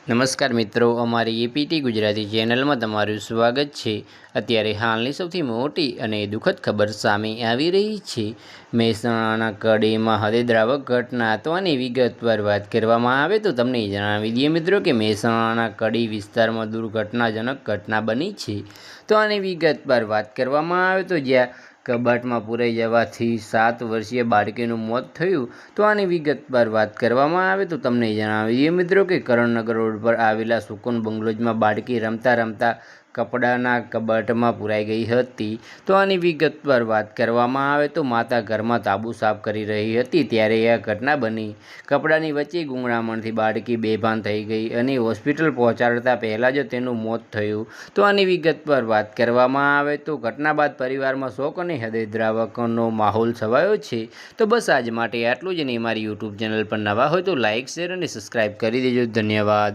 નમસ્કાર મિત્રો, અમારી એપીટી ગુજરાતી ચેનલમાં તમારું સ્વાગત છે। અત્યારે હાલની સૌથી મોટી અને દુઃખદ ખબર સામે આવી રહી છે। મહેસાણાના કડીમાં હૃદયદ્રાવક ઘટના। તો આની વિગતવાર વાત કરવામાં આવે તો તમને જણાવી દઈએ મિત્રો કે મહેસાણાના કડી વિસ્તારમાં દુર્ઘટનાજનક ઘટના બની છે। તો આની વિગતવાર વાત કરવામાં આવે તો જ્યાં કબાટમાં પૂરાઈ જવાથી 7 વર્ષીય બાળકીનું મોત થયું। તો આની વિગતવાર વાત કરવામાં આવે તો તમને જણાવી દઈએ મિત્રો કે કરણનગર રોડ પર આવેલા સુકૂન બંગલોઝમાં બાળકી રમતા રમતા કપડાના કબાટમાં પૂરાઈ ગઈ હતી। તો આની વિગતવાર વાત કરવામાં આવે તો માતા ઘરમાં તાબુ સાફ કરી રહી હતી ત્યારે આ ઘટના બની। કપડાની વચ્ચે ગુંગળામણથી બાળકી બેભાન થઈ ગઈ અને હોસ્પિટલ પહોંચાડતા પહેલાં જ તેનું મોત થયું। તો આની વિગતવાર વાત કરવામાં આવે તો ઘટના બાદ પરિવારમાં શોક અને હૃદયદ્રાવકનો માહોલ છવાયો છે। તો બસ આજ માટે આટલું જ, અને મારી યુટ્યુબ ચેનલ પર નવા હોય તો લાઇક, શેર અને સબસ્ક્રાઈબ કરી દેજો। ધન્યવાદ।